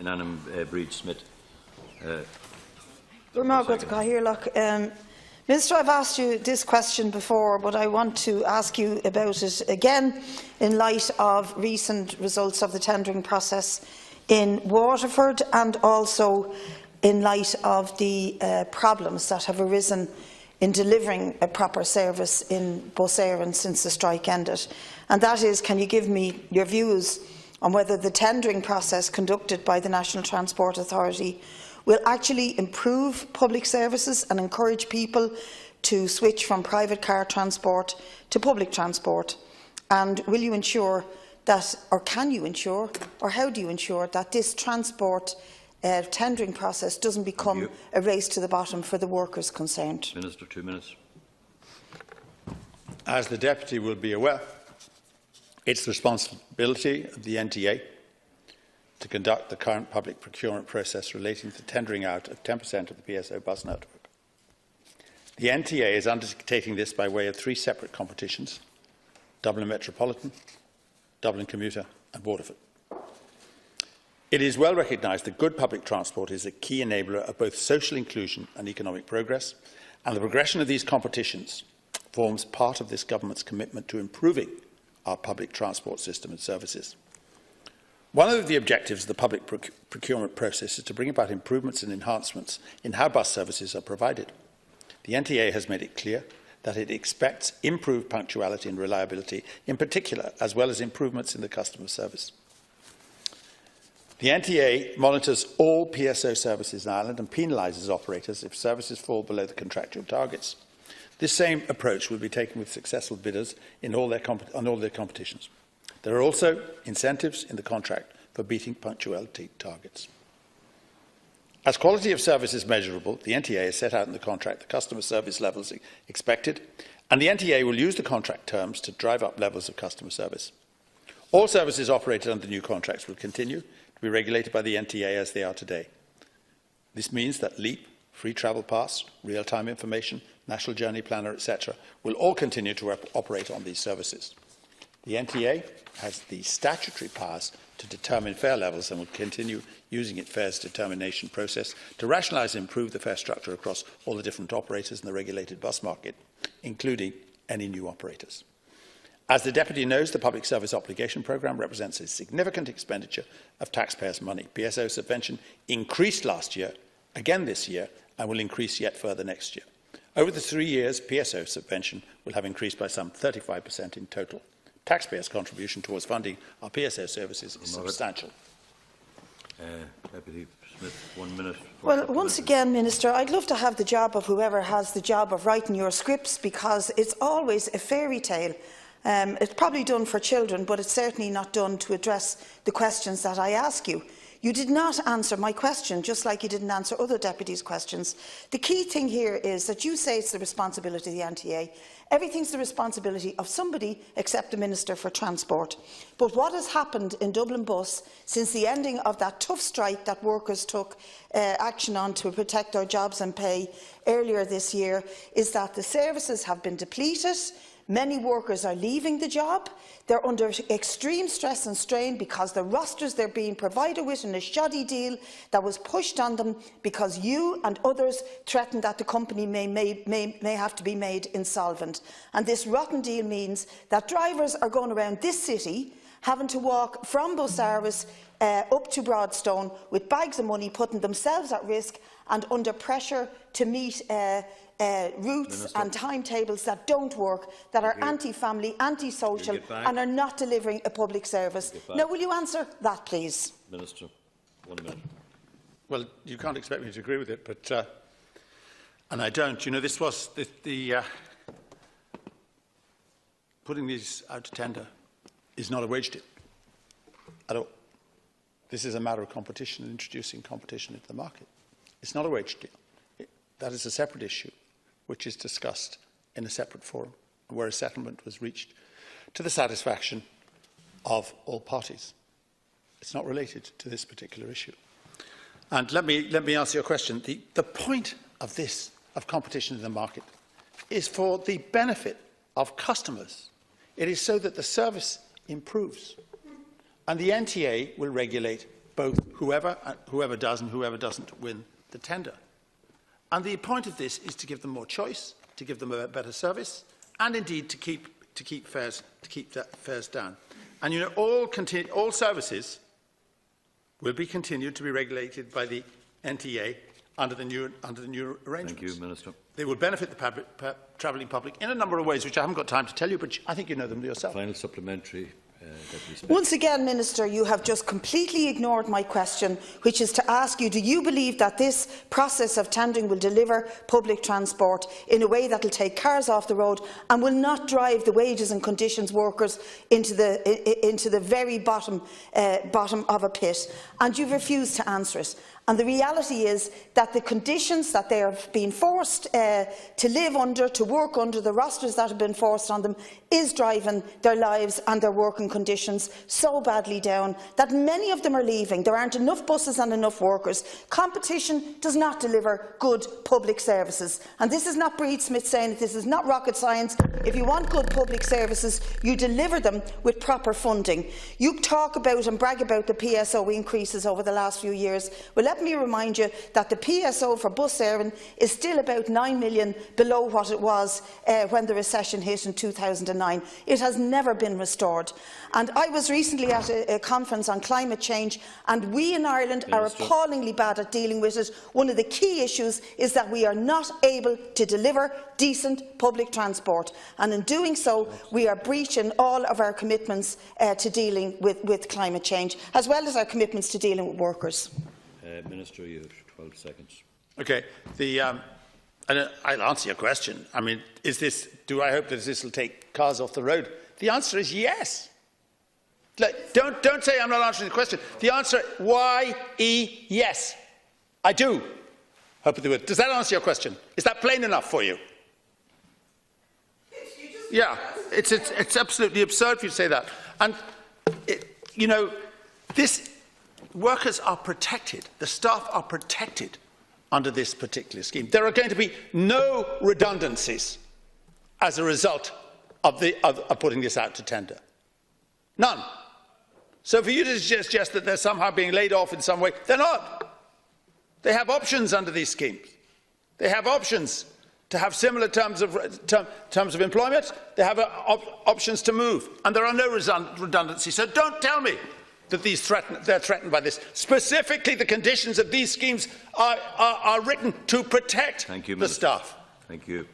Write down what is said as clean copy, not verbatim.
Brid Smith. Minister, I've asked you this question before, but I want to ask you about it again in light of recent results of the tendering process in Waterford and also in light of the problems that have arisen in delivering a proper service in Bus Éireann since the strike ended. And that is, can you give me your views on whether the tendering process conducted by the National Transport Authority will actually improve public services and encourage people to switch from private car transport to public transport? And will you ensure that, or can you ensure, or how do you ensure that this transport tendering process doesn't become a race to the bottom for the workers concerned? Minister, 2 minutes. As the Deputy will be aware, it's the responsibility of the NTA to conduct the current public procurement process relating to the tendering out of 10% of the PSO bus network. The NTA is undertaking this by way of 3 separate competitions: Dublin Metropolitan, Dublin Commuter and Waterford. It is well recognised that good public transport is a key enabler of both social inclusion and economic progress, and the progression of these competitions forms part of this government's commitment to improving our public transport system and services. One of the objectives of the public procurement process is to bring about improvements and enhancements in how bus services are provided. The NTA has made it clear that it expects improved punctuality and reliability in particular, as well as improvements in the customer service. The NTA monitors all PSO services in Ireland and penalises operators if services fall below the contractual targets. This same approach will be taken with successful bidders on all their competitions. There are also incentives in the contract for beating punctuality targets. As quality of service is measurable, the NTA has set out in the contract the customer service levels expected, and the NTA will use the contract terms to drive up levels of customer service. All services operated under the new contracts will continue to be regulated by the NTA as they are today. This means that LEAP, Free Travel Pass, real-time information, National Journey Planner, etc., will all continue to operate on these services. The NTA has the statutory powers to determine fare levels and will continue using its fares determination process to rationalise and improve the fare structure across all the different operators in the regulated bus market, including any new operators. As the Deputy knows, the Public Service Obligation Programme represents a significant expenditure of taxpayers' money. PSO subvention increased last year, again this year, and will increase yet further next year. Over the 3 years, PSO subvention will have increased by some 35% in total. Taxpayers' contribution towards funding our PSO services is substantial. Deputy Smith, 1 minute. Well, once again, Minister, I'd love to have the job of whoever has the job of writing your scripts, because it's always a fairy tale. It's probably done for children, but it's certainly not done to address the questions that I ask you. You did not answer my question, just like you didn't answer other deputies' questions. The key thing here is that you say it's the responsibility of the NTA. Everything's the responsibility of somebody except the Minister for Transport. But what has happened in Dublin Bus since the ending of that tough strike that workers took action on to protect their jobs and pay earlier this year is that the services have been depleted. Many workers are leaving the job. They're under extreme stress and strain because the rosters they're being provided with in a shoddy deal that was pushed on them because you and others threatened that the company may have to be made insolvent. And this rotten deal means that drivers are going around this city having to walk from Bus Éireann up to Broadstone with bags of money, putting themselves at risk and under pressure to meet routes Minister. And timetables that don't work, that are anti-family, anti-social and are not delivering a public service. Now, will you answer that, please? Minister, 1 minute. Well, you can't expect me to agree with it, but and I don't. You know, this was the putting these out to tender is not a wage deal at all. This is a matter of competition and introducing competition into the market. It's not a wage deal. That is a separate issue, which is discussed in a separate forum, where a settlement was reached to the satisfaction of all parties. It's not related to this particular issue. And let me answer your question. The point of this, of competition in the market, is for the benefit of customers. It is so that the service improves. And the NTA will regulate both whoever does and whoever doesn't win the tender. And the point of this is to give them more choice, to give them a better service, and indeed to keep fares down. And you know, all services will be continued to be regulated by the NTA under the new arrangements. Thank you, Minister. They will benefit the travelling public in a number of ways, which I haven't got time to tell you, but I think you know them yourself. Final supplementary. Deputy Speaker. Once again, Minister, you have just completely ignored my question, which is to ask you, do you believe that this process of tendering will deliver public transport in a way that will take cars off the road and will not drive the wages and conditions workers into the very bottom of a pit? And you've refused to answer it. And the reality is that the conditions that they are being forced to live under, to work under, the rosters that have been forced on them, is driving their lives and their working conditions so badly down that many of them are leaving. There aren't enough buses and enough workers. Competition does not deliver good public services. And this is not Brid Smith saying it, this is not rocket science. If you want good public services, you deliver them with proper funding. You talk about and brag about the PSO increases over the last few years. Well, let me remind you that the PSO for bus sharing is still about 9 million below what it was when the recession hit in 2009. It has never been restored. And I was recently at a conference on climate change, and we in Ireland are appallingly bad at dealing with it. One of the key issues is that we are not able to deliver decent public transport, and in doing so we are breaching all of our commitments to dealing with climate change, as well as our commitments to dealing with workers. Minister, you have 12 seconds. Okay. I'll answer your question. I mean, do I hope that this will take cars off the road? The answer is yes. Don't say I'm not answering the question. The answer, yes. I do hope they will. Does that answer your question? Is that plain enough for you? Yeah, it's absolutely absurd for you to say that. And, you know, workers are protected, the staff are protected under this particular scheme. There are going to be no redundancies as a result of putting this out to tender. None. So for you to suggest that they're somehow being laid off in some way, they're not. They have options under these schemes. They have options to have similar terms of employment. They have options to move. And there are no redundancies. So don't tell me that they're threatened by this. Specifically, the conditions of these schemes are written to protect the staff. Thank you.